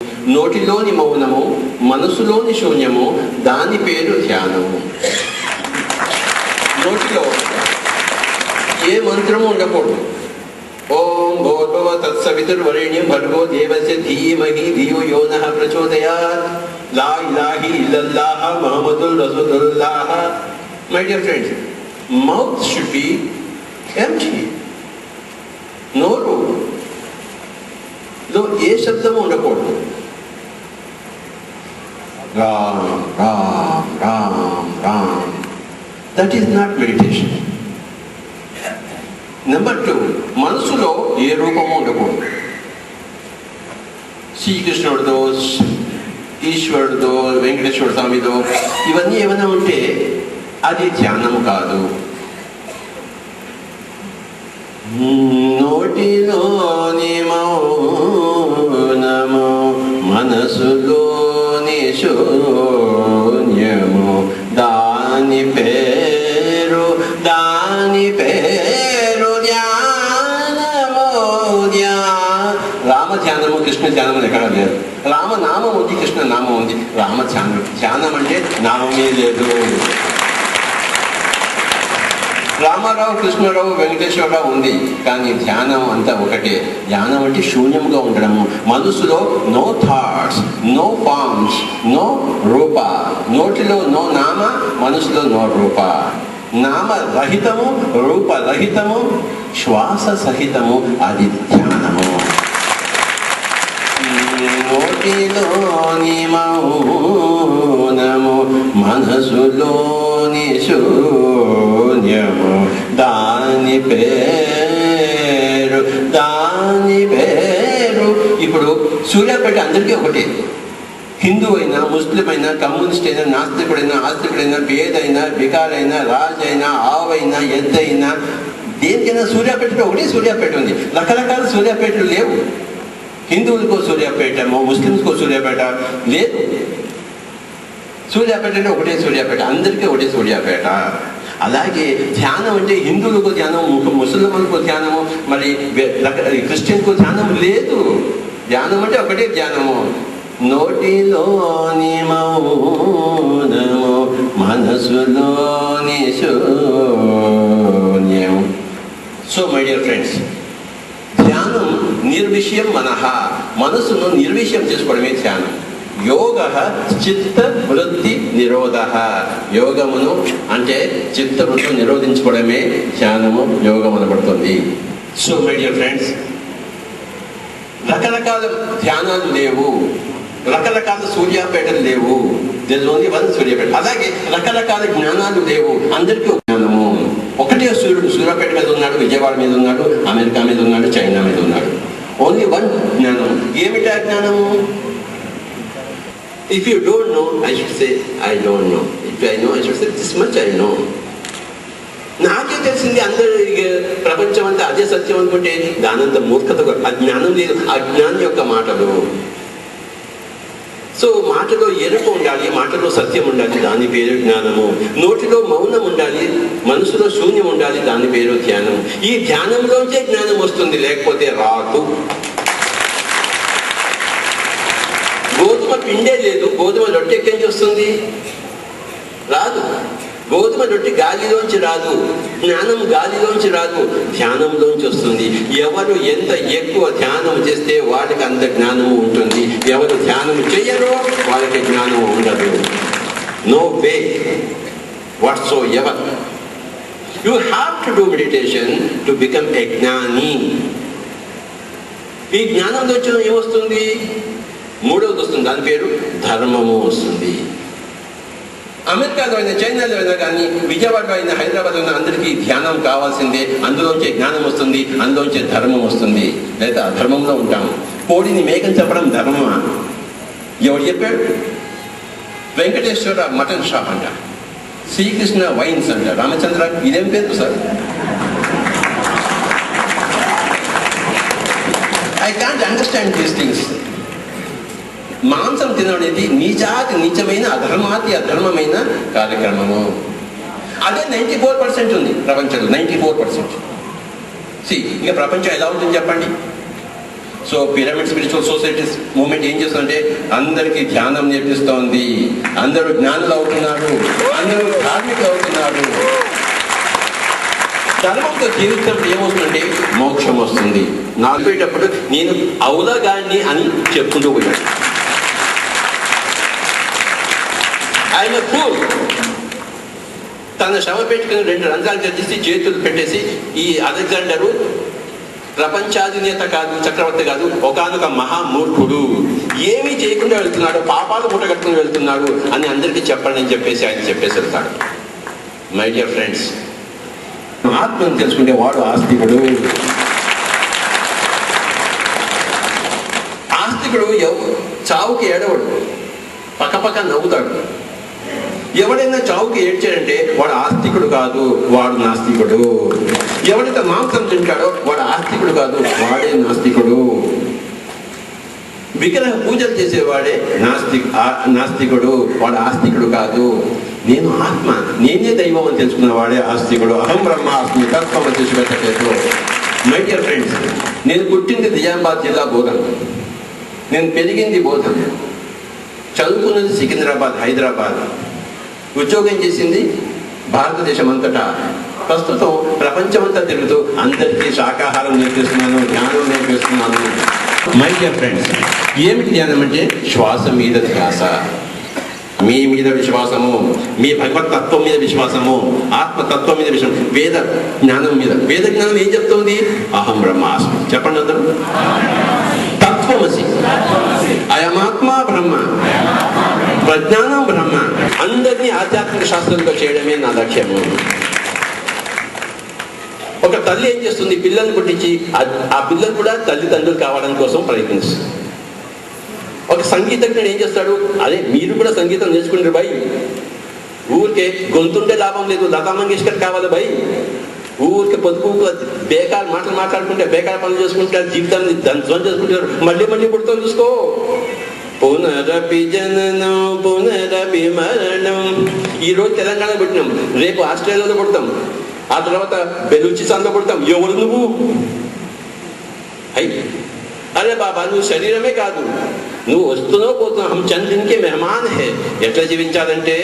నోటిలోని మౌనము, మనసులోని శూన్యము, దాని పేరు ధ్యానము. నోటిలో ఏ మంత్రము ఉండకూడదు. ఓం భూర్భువ తత్సవితుర్వరేణ్యం భర్గో దేవస్య ధీమహి ధియో యో నః ప్రచోదయాత్. లా ఇలాహ ఇల్లల్లాహ్ ముహమ్మదుర్ రసూలుల్లాహ్. My dear friends, mouth should be empty. నోరులో ఏ శబ్దము ఉండకూడదు. Ram Ram Ram Ram. That is not meditation. Number 2, మనసులో ఏ రూపము ఉండకూడదు. శ్రీకృష్ణుడితో, ఈశ్వరుడితో, వెంకటేశ్వర స్వామితో ఇవన్నీ ఏమైనా ఉంటే అది ధ్యానము కాదు. నోటిలోని మౌనము, మనసులోని శూన్యము, దాని పేరు ధ్యానము. రామ ధ్యానము, కృష్ణ ధ్యానము ఎక్కడ లేదు. రామనామం ఉంది, కృష్ణ నామం ఉంది. రామ ధ్యానం అంటే నామమే లేదు. రామారావు, కృష్ణరావు, వెంకటేశ్వరరావు ఉంది, కానీ ధ్యానం అంతా ఒకటే. ధ్యానం అంటే శూన్యంగా ఉండడము. మనసులో no thoughts, no forms, no రూప. నోటిలో నో నామ, మనసులో నో రూప. నామ రహితము, రూప రహితము, శ్వాస సహితము, అది ధ్యానము. నోటిలోని మౌనము, మనసులోని శూన్యము, దాని పేరు. ఇప్పుడు సూర్యాపేట అందరికీ ఒకటే. హిందూ అయినా, ముస్లిం అయినా, కమ్యూనిస్ట్ అయినా, నాస్తికుడైనా, ఆస్తికుడైనా, పేదైనా, బికారైనా, రాజు అయినా, ఆవైనా, ఎద్దైనా, దేనికైనా సూర్యాపేటలో ఒకటే సూర్యాపేట ఉంది. రకరకాల సూర్యాపేటలు లేవు. హిందువులకో సూర్యాపేట, ముస్లింస్కో సూర్యాపేట లేదు. సూర్యాపేట అంటే ఒకటే సూర్యాపేట, అందరికీ ఒకటే సూర్యాపేట. అలాగే ధ్యానం అంటే హిందువులకు ధ్యానం, ముస్లింలకు ధ్యానము, మరి క్రిస్టియన్కు ధ్యానం లేదు. ధ్యానం అంటే ఒకటే ధ్యానము. నోటిలోని మౌనము, మనసులోని శూన్యము. సో మై డియర్ ఫ్రెండ్స్, ధ్యానం నిర్విషయం మనః, మనసును నిర్విషయం చేసుకోవడమే ధ్యానం. యోగ చిత్త వృత్తి నిరోధ. యోగమును అంటే చిత్తవృత్తిని నిరోధించుకోవడమే ధ్యానము, యోగం అనబడుతుంది. సో మై డియర్ ఫ్రెండ్స్, రకరకాల ధ్యానాలు లేవు, రకరకాల సూర్యాపేటలు లేవు. There is only one Suryapet. అలాగే రకరకాల జ్ఞానాలు లేవు, అందరికీ జ్ఞానము ఒకటే. సూర్యుడు సూర్యాపేట మీద ఉన్నాడు, విజయవాడ మీద ఉన్నాడు, అమెరికా మీద ఉన్నాడు, చైనా మీద ఉన్నాడు. ఓన్లీ వన్ జ్ఞానం. ఏమిటా జ్ఞానము? If you don't know, I should say I don't know. If I know, I should say this much I know. నాకే తెలిసింది, అందరూ ప్రపంచం అంతా అదే సత్యం అనుకుంటే దానంత మూర్ఖత. అజ్ఞానం లేదు, అజ్ఞానం యొక్క మాటలు. సో మాటలో ఎరుక ఉండాలి, మాటలో సత్యం ఉండాలి, దాని పేరు జ్ఞానము. నోటిలో మౌనం ఉండాలి, మనసులో శూన్యం ఉండాలి, దాని పేరు ధ్యానం. ఈ ధ్యానంలోంచే జ్ఞానం వస్తుంది, లేకపోతే రాదు. గోధుమ పిండే లేదు, గోధుమ రొట్టె ఎక్కడి నుంచి వస్తుంది? రాదు. గోధుమ రొట్టె గాలిలోంచి రాదు, జ్ఞానం గాలిలోంచి రాదు, ధ్యానంలోంచి వస్తుంది. ఎవరు ఎంత ఎక్కువ ధ్యానం చేస్తే వాళ్ళకి అంత జ్ఞానము ఉంటుంది. ఎవరు ధ్యానం చెయ్యరో వాళ్ళకి జ్ఞానం ఉండదు. No way whatsoever. You have to do meditation to become a జ్ఞాని. ఈ జ్ఞానంలోంచి ఏమొస్తుంది? మూడవది వస్తుంది, దాని పేరు ధర్మము వస్తుంది. అమెరికాలో అయినా, చైనాలో అయినా కానీ, విజయవాడలో అయినా, హైదరాబాద్ అయినా అందరికీ ధ్యానం కావాల్సిందే. అందులోంచే జ్ఞానం వస్తుంది, అందులోంచే ధర్మం వస్తుంది. లేదా అధర్మంలో ఉంటాము. కోడిని మేకని చెప్పడం ధర్మమా? ఎవరు చెప్పాడు? వెంకటేశ్వర మటన్ షాప్ అంట, శ్రీకృష్ణ వైన్స్ అంట, రామచంద్ర ఇదేం పేరు sir? I can't understand these things. మాంసం తిననేది నీచమైన అధర్మమైన కార్యక్రమము. అదే 94% ఉంది ప్రపంచంలో. 94%. ఇక ప్రపంచం ఎలా ఉంటుంది చెప్పండి? So pyramid spiritual societies movement ఏం చేస్తుందంటే అందరికీ ధ్యానం నేర్పిస్తోంది, అందరూ జ్ఞానులు అవుతున్నారు, అందరూ ధార్మికులు అవుతున్నారు. ధర్మంతో జీవితం ఏమవుతుందంటే మోక్షం వస్తుంది. నాలుగేటప్పుడు నేను అవులగాన్ని అని చెప్పుకుంటూ పోయాను. ఆయన ఫూల్ తన శవ పెట్టుకుని 2 రంధ్రాలు చేసి చేతులు పెట్టేసి ఈ అలెగ్జాండరు ప్రపంచాధినేత కాదు, చక్రవర్తి కాదు, ఒకానొక మహామూర్ఖుడు, ఏమీ చేయకుండా వెళ్తున్నాడు, పాపాలు మూటగట్టుకుని వెళ్తున్నాడు అని అందరికీ చెప్పండి అని చెప్పేసి ఆయన చెప్పేసి వెళ్తాడు. మై డియర్ ఫ్రెండ్స్, ఆత్మను తెలుసుకుంటే వాడు ఆస్తికుడు. ఆస్తికుడు చావుకి ఏడవడు, పక్కపక్క నవ్వుతాడు. ఎవడైనా చావుకి ఏడ్చాడంటే వాడు ఆస్తికుడు కాదు, వాడు నాస్తికుడు. ఎవడైతే మాంసం తింటాడో వాడు ఆస్తికుడు కాదు, వాడే నాస్తికుడు. విగ్రహ పూజలు చేసేవాడే నాస్తికుడు, వాడు ఆస్తికుడు కాదు. నేను ఆత్మ, నేనే దైవం అని తెలుసుకున్న వాడే ఆస్తికుడు. అహం బ్రహ్మాస్మి తత్వం తెలుసుకునేటట్టు. మై డియర్ ఫ్రెండ్స్, నేను పుట్టింది నిజామాబాద్ జిల్లా బోధన్, నేను పెరిగింది బోధన్, చదువుకున్నది సికింద్రాబాద్, హైదరాబాద్, ఉద్యోగం చేసింది భారతదేశం అంతటా. ప్రస్తుతం ప్రపంచమంతా తిరుగుతూ అందరికీ శాకాహారం నేర్పిస్తున్నాను, జ్ఞానం నేర్పిస్తున్నాను. మై డియర్ ఫ్రెండ్స్, ఏమిటి ధ్యానం అంటే శ్వాస మీద ధ్యాస, మీ మీద విశ్వాసము, మీ భగవత్ తత్వం మీద విశ్వాసము, ఆత్మతత్వం మీద విశ్వాసం, వేద జ్ఞానం మీద. వేద జ్ఞానం ఏం చెప్తుంది? అహం బ్రహ్మాస్మి. చెప్పండి అందరూ. తత్వమసి, అయమాత్మ బ్రహ్మ, ప్రజ్ఞానం బ్రహ్మ. అందరినీ ఆధ్యాత్మిక శాస్త్రంతో చేయడమే నా లక్ష్యము. ఒక తల్లి ఏం చేస్తుంది? పిల్లల్ని పుట్టించి ఆ పిల్లలు కూడా తల్లిదండ్రులు కావడం కోసం ప్రయత్నిస్తుంది. ఒక సంగీతజ్ఞుడు ఏం చేస్తాడు? అదే మీరు కూడా సంగీతం నేర్చుకుంటారు భయ్, ఊరికే గొంతుంటే లాభం లేదు, లతా మంగేష్కర్ కావాలి భయ్. ఊరికే పొదుపు బేకార్ మాటలు మాట్లాడుకుంటే, బేకార్ పనులు చేసుకుంటారు, జీవితాన్ని ధ్వంసం చేసుకుంటారు, మళ్ళీ మళ్ళీ పుడతాం చూసుకో. పునరపి జననం పునరపి మరణం. ఈరోజు తెలంగాణ పుట్టినాం, రేపు ఆస్ట్రేలియాలో పుడతాం, ఆ తర్వాత బెలూచిస్తాన్లో పుడతాం. ఎవరు నువ్వు? అరే బాబా, నువ్వు శరీరమే కాదు, నువ్వు వస్తున్నావు పోతున్నావు. హం చంద్రునికి మెహమాన్ హే. ఎట్లా జీవించాలంటే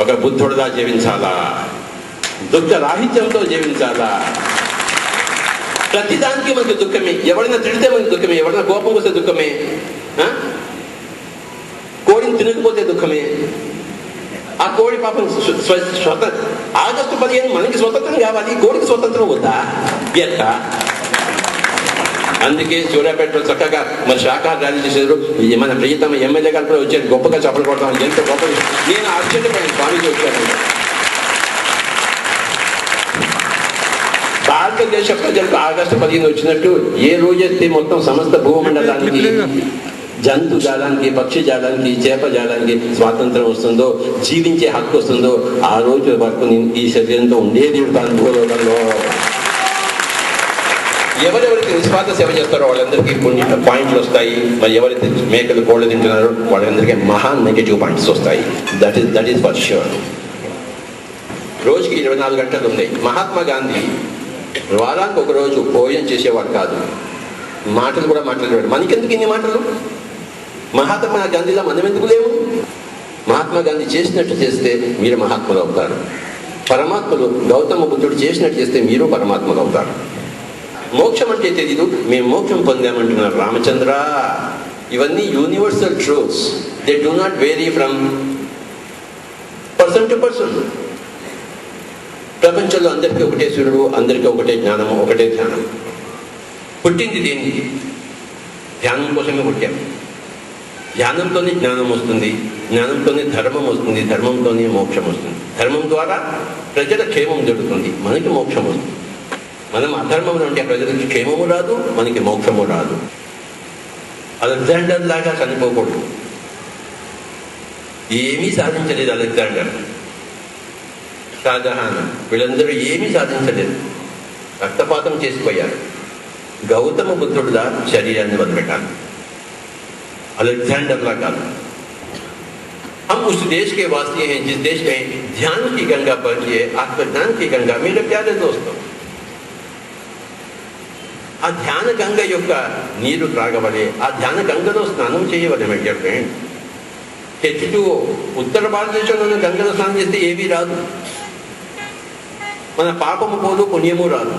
ఒక బుద్ధుడుగా జీవించాలా, దుఃఖ రాహిత్యంతో జీవించాలా. ప్రతిదానికి మనకి దుఃఖమే. ఎవరైనా తిడితే మనకి దుఃఖమే, ఎవరైనా కోపం వస్తే దుఃఖమే, కోడిని తినకపోతే దుఃఖమే. ఆ కోడి పాపం ఆగస్టు 15 మనకి స్వతంత్రం కావాలి, కోడికి స్వతంత్రం వద్దా? ఎట్లా? అందుకే సూర్యాపేటలో చక్కగా మరి శాఖాహార ర్యాలీ చేసేవారు. మన ప్రియతమ ఎమ్మెల్యే గారు కూడా వచ్చారు, గొప్పగా చప్పలు కొడతాం. ఎంత గొప్ప! నేను ఆశ్చర్యపోయాను, స్వామిజీ వచ్చాను. భారతదేశ ప్రజలకు ఆగస్టు 15 వచ్చినట్టు ఏ రోజైతే మొత్తం సమస్త భూమండలానికి, జంతు జాలానికి, పక్షి జాలానికి, చేప జాలానికి స్వాతంత్రం వస్తుందో, జీవించే హక్కు వస్తుందో, ఆ రోజు వరకు నేను ఈ శరీరంతో ఉండేది భూలోకంలో. ఎవరెవరికి నిస్వార్థ సేవ చేస్తారో వాళ్ళందరికీ కొన్ని పాయింట్లు వస్తాయి. మరి ఎవరైతే మేకలు కోళ్ళు తింటున్నారో వాళ్ళందరికీ మహా నెగటివ్ పాయింట్స్ వస్తాయి. That is for sure. రోజుకి 24 గంటలు ఉన్నాయి. మహాత్మా గాంధీ వారానికి ఒక రోజు భోజనం చేసేవాడు కాదు, మాటలు కూడా మాట్లాడేవాడు. మనకెందుకు ఇన్ని మాటలు? మహాత్మా గాంధీలో మనం ఎందుకు లేవు? మహాత్మా గాంధీ చేసినట్టు చేస్తే మీరు మహాత్ములు అవుతారు. పరమాత్మలు గౌతమ బుద్ధుడు చేసినట్టు చేస్తే మీరు పరమాత్మలు అవుతారు. మోక్షం అంటే తెలీదు, మేము మోక్షం పొందామంటున్నారు రామచంద్ర. ఇవన్నీ universal truths. They do not vary from person to person. ప్రపంచంలో అందరికీ ఒకటే సూర్యుడు, అందరికీ ఒకటే జ్ఞానము, ఒకటే ధ్యానం. పుట్టింది దేనికి? ధ్యానం కోసమే పుట్టాం. ధ్యానంతోనే జ్ఞానం వస్తుంది, జ్ఞానంతోనే ధర్మం వస్తుంది, ధర్మంతోనే మోక్షం వస్తుంది. ధర్మం ద్వారా ప్రజల క్షేమం జరుగుతుంది, మనకి మోక్షం వస్తుంది. మనం అధర్మంలో ఉంటే ప్రజలకి క్షేమము రాదు, మనకి మోక్షము రాదు. అలెగ్జాండర్ లాగా చనిపోకూడదు. ఏమీ సాధించలేదు అలెగ్జాండర్, షాజహాన్, వీళ్ళందరూ ఏమీ సాధించలేదు, రక్తపాతం చేసిపోయారు. గౌతమ బుద్ధుడులా శరీరాన్ని వదిలిపెట్టాలి, अलेक्जेंडर ला काल। हम उस देश के वासी हैं जिस देश में ध्यान की गंगा बहती है, आत्मज्ञान की गंगा। मेरे प्यारे दोस्तों, ఆ ధ్యాన గంగ యొక్క నీరు త్రాగవలే, ఆ ధ్యాన గంగలో స్నానం చేయవలే మై డియర్ ఫ్రెండ్. H2O ఉత్తర భారతదేశంలో గంగలో స్నానం చేస్తే ఏమీ రాదు. మన పాపము పోదు, పుణ్యము రాదు.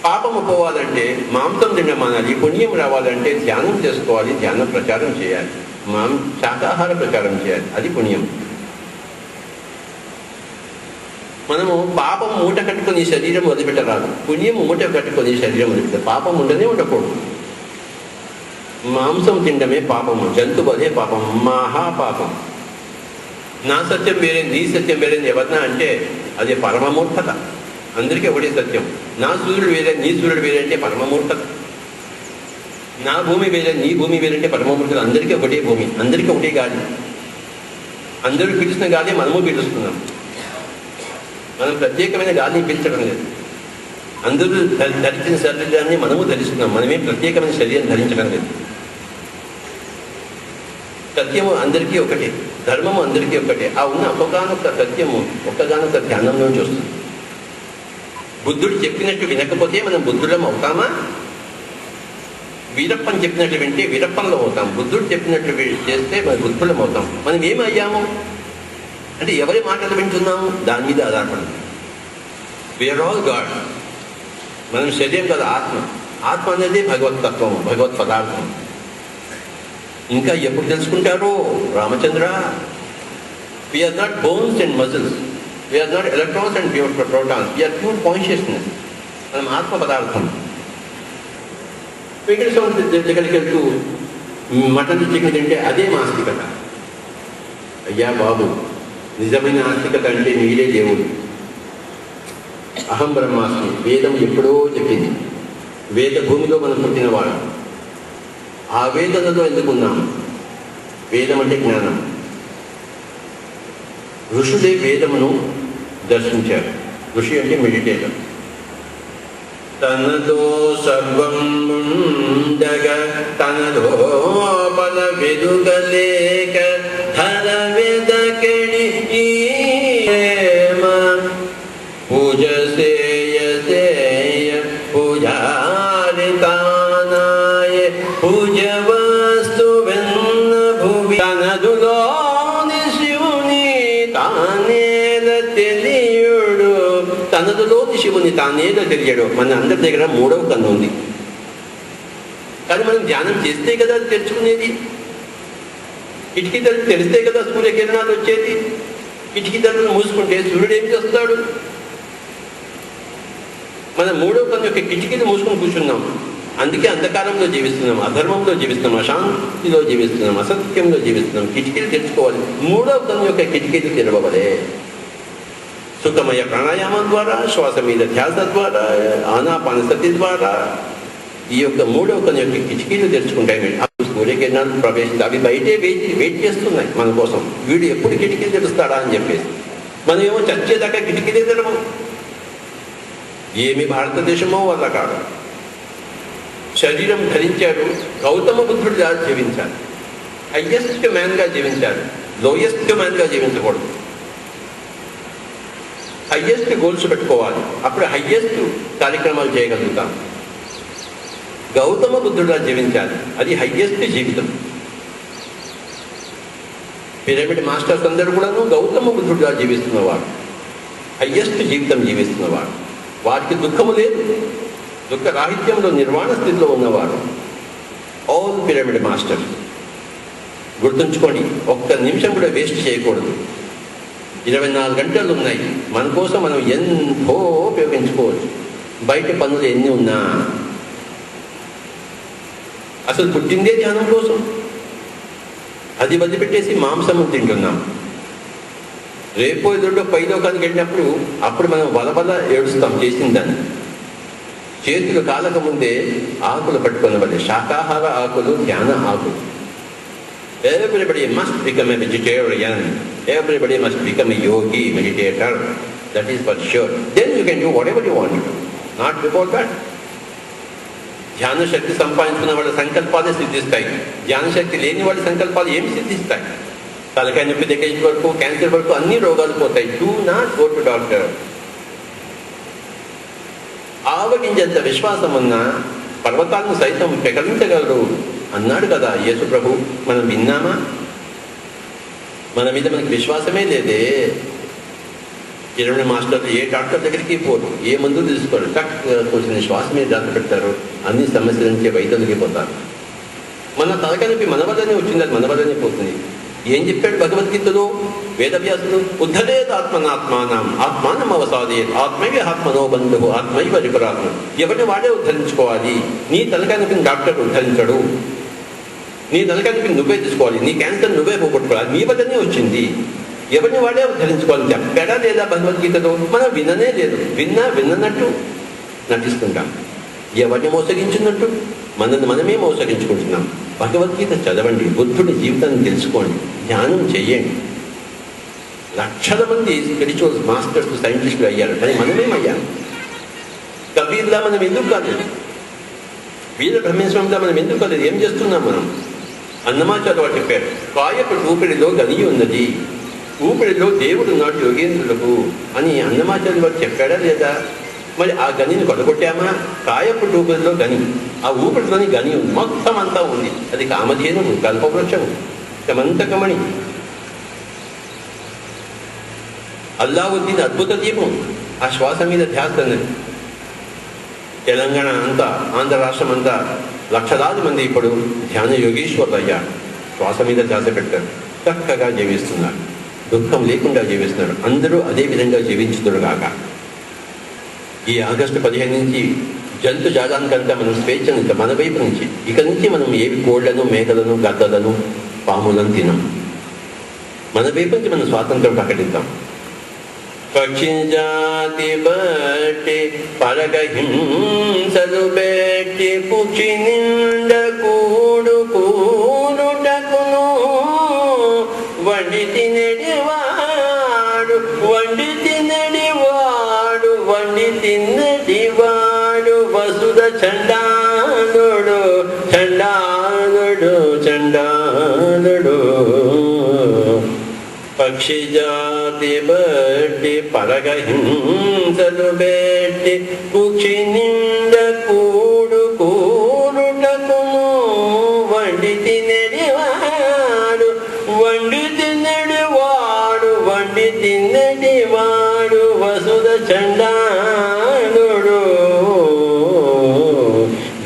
పాపము పోవాలంటే మాంసం తినడం మానాలి, పుణ్యం రావాలంటే ధ్యానం చేసుకోవాలి, ధ్యాన ప్రచారం చేయాలి, శాకాహార ప్రచారం చేయాలి, అది పుణ్యం. మనము పాపం మూట కట్టుకొని శరీరం వదిలిపెట్టరాదు, పుణ్యం మూట కట్టుకొని శరీరం వదిలిపెట్టాలి. పాపం ఉండనే ఉండకూడదు. మాంసం తినడమే పాపము, జంతువు అదే పాపం, మహాపాపం. నా సత్యం వేరే, నీ సత్యం వేరే ఎవరన్నా అంటే అదే పరమమూర్ఖత. అందరికీ ఒకటే సత్యం. నా సూర్యుడు వేరే, నీ సూర్యుడు వేరే అంటే పరమమూర్ఖత. నా భూమి వేరే, నీ భూమి వేరే అంటే పరమమూర్ఖత. అందరికీ ఒకటే భూమి, అందరికీ ఒకటే గాలి. అందరూ పీలుస్తున్న గాలి మనము పీలుస్తున్నాం. మనం ప్రత్యేకమైన గాలిని పీల్చడం లేదు. అందరూ ధరించిన శరీరాన్ని మనము ధరిస్తున్నాం, మనమే ప్రత్యేకమైన శరీరం ధరించడం లేదు. సత్యము అందరికీ ఒకటే, ధర్మము అందరికీ ఒకటే. ఆ ఉన్న ఒక్కగానొక్క సత్యము ఒక్కగానొక్క ధ్యానంలోంచి వస్తుంది. బుద్ధుడు చెప్పినట్టు వినకపోతే మనం బుద్ధులం అవుతామా? వీరప్పని చెప్పినట్లు వింటే వీరప్పంలో అవుతాం. బుద్ధుడు చెప్పినట్లు చేస్తే మనం బుద్ధులం అవుతాం. మనం ఏమయ్యాము అంటే ఎవరి మాటలు వింటున్నాము దాని మీద ఆధారపడింది. We are all God. మనం శరీరం కాదు, ఆత్మ. ఆత్మ అనేది భగవతత్వం, భగవత్ పదార్థం. ఇంకా ఎప్పుడు తెలుసుకుంటారో Ramachandra. We are not bones and muscles, we are not electrons and protons, we are pure consciousness. మనం ఆత్మ పదార్థం. వెంకటేశ్వర దగ్గరికి వెళ్తూ మటన్ చికెన్ తింటే అదే మా ఆస్తికత. అయ్యా బాబు, నిజమైన ఆస్తికత అంటే మీరే దేవుడు. అహం బ్రహ్మాస్మి, వేదం ఎప్పుడో చెప్పింది. వేద భూమిలో మనం పుట్టినవాడు. ఆ వేదనలో ఎందుకున్నాం? వేదం అంటే జ్ఞానం. ఋషులే వేదమును దర్శించారు. ఋషి అంటే మెడిటేటర్. తనదో సర్వం ఉండగా తనదో పద వెదుగలేక ధర వెదకడి పూజ సేయ సేయ పూజారి తానాయ పూజ వస్తువెన్న భూమి తనదులోని శివుని తానేద తెలియడు. తనదులోని శివుని తానేద తెలియడు. మన అందరి దగ్గర మూడవ కన్ను ఉంది, కానీ మనం ధ్యానం చేస్తే కదా తెరుచుకునేది. కిటికీ తలుపు తెరిస్తే కదా సూర్యకిరణాలు వచ్చేది. కిటికీ తలుపులు మూసుకుంటే సూర్యుడు ఏం చేస్తాడు? మనం మూడవ కన్ను యొక్క కిటికీలు మూసుకొని కూర్చున్నాం. అందుకే అంధకారంలో జీవిస్తున్నాం, అధర్మంలో జీవిస్తున్నాం, అశాంతిలో జీవిస్తున్నాం, అసత్యంలో జీవిస్తున్నాం. కిటికీలు తెరుచుకోవాలి. మూడవ కన్ను యొక్క కిటికీలు తెరవలే. సుఖమయ ప్రాణాయామం ద్వారా, శ్వాస మీద ధ్యాస ద్వారా, ఆనాపానసతి ద్వారా ఈ యొక్క మూడవ కన్ను యొక్క కిటికీలు తెరుచుకుంటాయి. సూర్యకిరణాలు ప్రవేశిస్తాయి. అవి బయటే వెయిట్ చేస్తున్నాయి మన కోసం. వీడు ఎప్పుడు కిటికీలు తెరుస్తాడా అని చెప్పేసి మనం ఏమో చచ్చేదాకా కిటికీలే తెరవం. ఏమి భారతదేశమో వల్ల కాదు. శరీరం ధరించారు. గౌతమ బుద్ధుడిగా జీవించాలి. హయ్యెస్ట్ మ్యాన్గా జీవించాలి, లోయెస్ట్ మ్యాన్గా జీవించకూడదు. హయ్యెస్ట్ గోల్స్ పెట్టుకోవాలి, అప్పుడు హయ్యెస్ట్ కార్యక్రమాలు చేయగలుగుతాం. గౌతమ బుద్ధుడిగా జీవించాలి, అది హయ్యెస్ట్ జీవితం. పిరమిడ్ మాస్టర్స్ అందరూ కూడాను గౌతమ బుద్ధుడిగా జీవిస్తున్నవాడు, హయ్యెస్ట్ జీవితం జీవిస్తున్నవాడు. వారికి దుఃఖము లేదు, దుఃఖ రాహిత్యంలో నిర్వాణ స్థితిలో ఉన్నవాడు. ఆల్ పిరమిడ్ మాస్టర్స్ గుర్తుంచుకోండి. ఒక్క నిమిషం కూడా వేస్ట్ చేయకూడదు. 24 గంటలు ఉన్నాయి మన కోసం. మనం ఎంతో ఉపయోగించుకోవచ్చు. బయట పనులు ఎన్ని ఉన్నా అసలు పుట్టిందే ధ్యానం కోసం. అది వదిలిపెట్టేసి మాంసం తింటున్నాం. రేపో ఎదురుడో పైలోకానికి వెళ్ళినప్పుడు అప్పుడు మనం వలవల ఏడుస్తాం చేసిన దాన్ని. చేతులు కాలక ముందే ఆకులు పట్టుకున్నవాడి, శాకాహార ఆకులు, ధ్యాన ఆకులు. Everybody must become a vegetarian. Everybody must become a yogi, meditator. That is for sure. Then you can do whatever you want to do. Not before that. ధ్యాన శక్తి సంపాదించుకున్న వాళ్ళ సంకల్పాలే సిద్ధిస్తాయి. ధ్యాన శక్తి లేని వాళ్ళ సంకల్పాలు ఏమి సిద్ధిస్తాయి? తలకాయ నొప్పి దగ్గర వరకు, క్యాన్సర్ వరకు అన్ని రోగాలు పోతాయి. Do not go to doctor. ఆ ఆవగించేంత విశ్వాసం ఉన్నా పర్వతాలను సైతం పెకలించగలరు అన్నాడు కదా యేసు ప్రభు. మనం విన్నామా? మన మీద మనకి విశ్వాసమే లేదే. కిరణ్ మాస్టర్లు ఏ డాక్టర్ దగ్గరికి పోరు, ఏ మందులు తీసుకోరు, కొంచెం శ్వాస మీద జాగ్రత్త పెడతారు, అన్ని సమస్యల నుంచి వైద్యులకి పోతారు. మన తలకనిపి మన వల్లనే వచ్చింది, అది మన వల్లనే పోతుంది. ఏం చెప్పాడు భగవద్గీతలో వేదవ్యాసుడు? ఉద్ధరేత్ ఆత్మనాత్మానం ఆత్మానం అవసాదేత్ ఆత్మైవ ఆత్మనో బంధువు ఆత్మైవ రిపురాత్మ. ఎవరిని వాడే ఉద్ధరించుకోవాలి. నీ తలకనిపి డాక్టర్ ఉద్ధరించడు, నీ తలకనిపి నువ్వే తీసుకోవాలి. నీ క్యాన్సర్ నువ్వే పోగొట్టుకోవాలి, నీ వల్లనే వచ్చింది. ఎవరిని వాడే ఉద్ధరించుకోవాలి. చెప్పాడా లేదా భగవద్గీతలో? మనం విననే లేదు. విన్నట్టు నటిస్తుంటాం, ఎవరిని మోసగించినట్టు మనల్ని మనమే మోసగించుకుంటున్నాం. భగవద్గీత చదవండి, బుద్ధుడి జీవితాన్ని తెలుసుకోండి, ధ్యానం చెయ్యండి. లక్షల మంది స్పిరిచువల్ మాస్టర్స్, సైంటిస్టులు అయ్యారు, కానీ మనమేమయ్యాం? కబీర్లా మనం ఎందుకు కాలేదు? వీర బ్రహ్మేశ్వరంలా మనం ఎందుకు కాలేదు? ఏం చేస్తున్నాం మనం? అన్నమాచార్య వారు చెప్పారు, కాయపు ఊపిరిలో గని ఉన్నది, ఊపిరిలో దేవుడు నాడు యోగేంద్రులకు అని అన్నమాచార్య వారు చెప్పాడా లేదా? మరి ఆ గనిని కొడగొట్టామా? కాయపు ఊపిరిలో గని, ఆ ఊపిరిలోని గని ఉంది, మొత్తం అంతా ఉంది. అది కామధేనువు, కల్పవృక్షము, సమంతకమణి, అల్లావుద్దీన్ అద్భుత దీపం. ఆ శ్వాస మీద ధ్యాస అన్నది. తెలంగాణ అంతా, ఆంధ్ర రాష్ట్రం అంతా లక్షలాది మంది ఇప్పుడు ధ్యాన యోగీశ్వరులు అయ్యారు. శ్వాస మీద ధ్యాస పెట్టారు, చక్కగా జీవిస్తున్నారు, దుఃఖం లేకుండా జీవిస్తున్నారు. అందరూ అదే విధంగా జీవించుదురుగాక. ఈ ఆగస్టు 15 నుంచి జంతు జాగానికంతా మనం స్వేచ్ఛను మన వైపు నుంచి, ఇక నుంచి మనం ఏవి కోళ్లను, మేకలను, గద్దలను, పాములను తినం. మన వైపు నుంచి మనం స్వాతంత్రం ప్రకటిద్దాం. పక్షి జాతి బట్టి పరగ హింసలు పెట్టి పుచి నిండ కూడు కూడుటకును వండి తినడివాడు, వండి తినడివాడు, వండి తిన్నడివాడు వసుధ చండాలుడు, చండాలుడు, చండాలుడు. పక్షి జాతి బట్టి పరగ హింసలు బెట్టి కుక్షి నిండ కూడు కూడుటకును వండి తినడివాడు, వండి తినడివాడు, వండి తినడివాడు వసుధ చండాలుడు.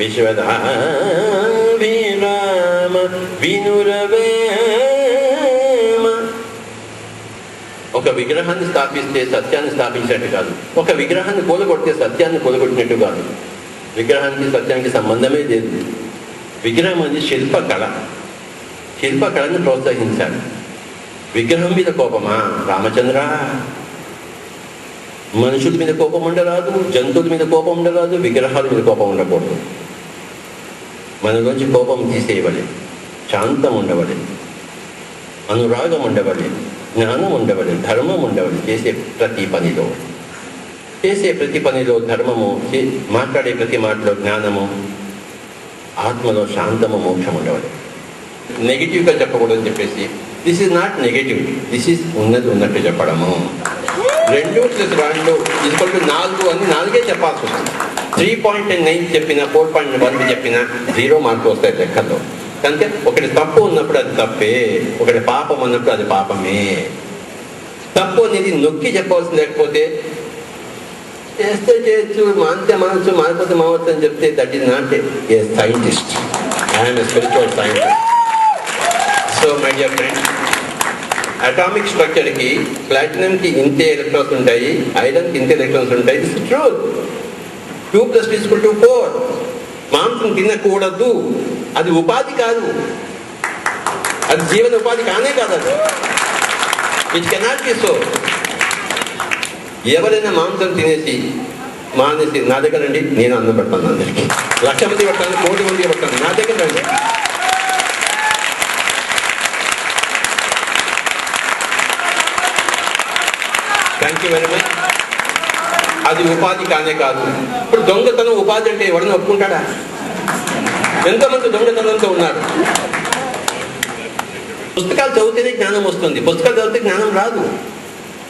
విశ్వదాభిరామ వినురవే. ఒక విగ్రహాన్ని స్థాపిస్తే సత్యాన్ని స్థాపించినట్టు కాదు, ఒక విగ్రహాన్ని కూలగొడితే సత్యాన్ని కూలగొట్టినట్టు కాదు. విగ్రహానికి సత్యానికి సంబంధమే లేదు. విగ్రహం అనేది శిల్పకళ, శిల్పకళని ప్రోత్సహించాలి. విగ్రహం మీద కోపమా? రామచంద్ర, మనుషుల మీద కోపం ఉండరాదు, జంతువుల మీద కోపం ఉండరాదు, విగ్రహాల మీద కోపం ఉండకూడదు. మనలోంచి కోపం తీసేయవలే, శాంతం ఉండవలే, అనురాగం ఉండవలే, జ్ఞానం ఉండవలే, ధర్మం ఉండవలే. చేసే ప్రతి పనిలో ధర్మము, మాట్లాడే ప్రతి మాటలో జ్ఞానము, ఆత్మలో శాంతము, మోక్షం ఉండవలే. నెగిటివ్గా చెప్పకూడదని చెప్పేసి this is not negative, this is ఉన్నది ఉన్నట్టు చెప్పడము. 2 + 2 = 4 అని 4 చెప్పాల్సి వస్తుంది. 3.9 చెప్పిన, 4.1 చెప్పిన 0 మార్కులు వస్తాయి లెక్కల్లో. అంటే ఒకటి తప్పు ఉన్నప్పుడు అది తప్పే, ఒకటి పాపం ఉన్నప్పుడు అది పాపమే. తప్పు అనేది నొక్కి చెప్పవలసింది, లేకపోతే చేస్తే చేయొచ్చు, మానితే మనసు, మానిపోతే మావచ్చు అని చెప్తే that is not a scientist. I'm a spiritual scientist. So my dear friends, atomic స్ట్రక్చర్కి ప్లాటినంకి ఇంతే ఎలక్ట్రాన్స్ ఉంటాయి, ఐరన్కి ఇంతే ఎలక్ట్రాన్స్ ఉంటాయి. This is truth. 2 + 2 = 4. మాంసం తినకూడదు, అది ఉపాధి కాదు, అది జీవన ఉపాధి కానే కాదు. అది ఇట్ కెనాట్ బి సో. ఎవరైనా మాంసం తినేసి మానేసి నా దగ్గర రండి, నేను అన్నం పెడతాను. అందరికీ 1,00,000 మంది పెడతాను, 1,00,00,000 మంది పెడతాను, నా దగ్గర రండి. Thank you very much. అది ఉపాధి కానే కాదు. ఇప్పుడు దొంగతనం ఉపాధి అంటే ఎవరైనా ఒప్పుకుంటాడా? ఎంతమంది దొంగతనంతో ఉన్నారు? పుస్తకాలు చదివితేనే జ్ఞానం వస్తుంది, పుస్తకాలు చదివితే జ్ఞానం రాదు.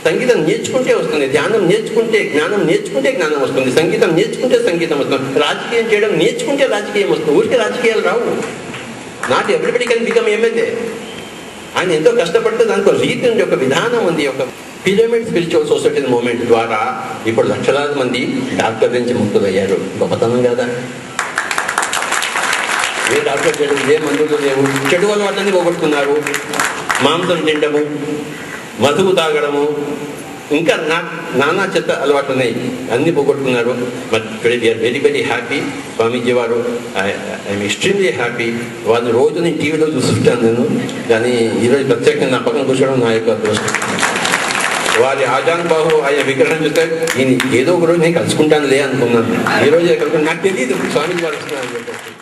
సంగీతం నేర్చుకుంటే వస్తుంది, ధ్యానం నేర్చుకుంటే, జ్ఞానం నేర్చుకుంటే జ్ఞానం వస్తుంది, సంగీతం నేర్చుకుంటే సంగీతం వస్తుంది, రాజకీయం చేయడం నేర్చుకుంటే రాజకీయం వస్తుంది. ఊరికే రాజకీయాలు రావు. Not everybody can become MLA. ఆయన ఎంతో కష్టపడితే దానికి ఒక రీతి ఉంది, ఒక విధానం ఉంది. ఒక పిరమిడ్ స్పిరిచువల్ సొసైటీ మూవ్మెంట్ ద్వారా ఇప్పుడు లక్షలాది మంది డాక్టర్ నుంచి ముక్తులయ్యారు. గొప్పతనం కదా. ఏ డాక్టర్ చేయడం, ఏ మందులు లేవు, చెడు అలవాట్లన్నీ పోగొట్టుకున్నారు. మాంసం తినడము, మధువు తాగడము, ఇంకా నానా చెత్త అలవాట్లు ఉన్నాయి, అన్ని పోగొట్టుకున్నారు. But today we are very very happy. Swamiji వారు ఐఎమ్ ఎక్స్ట్రీమ్లీ హ్యాపీ. వాళ్ళు రోజు నేను టీవీలో చూస్తుంటాను నేను, కానీ ఈరోజు ప్రత్యేకంగా నా పక్కన కూర్చోవడం నా యొక్క అదృష్టం. వారి ఆజాన్ బాహు ఆయన విగ్రహం చూస్తే నేను ఏదో ఒక రోజు నేను కలుసుకుంటానులే అనుకున్నాను. ఈ రోజు కలుసుకుంటాను, నాకు తెలియదు స్వామీజీ వారు వస్తున్నారని చెప్పేసి.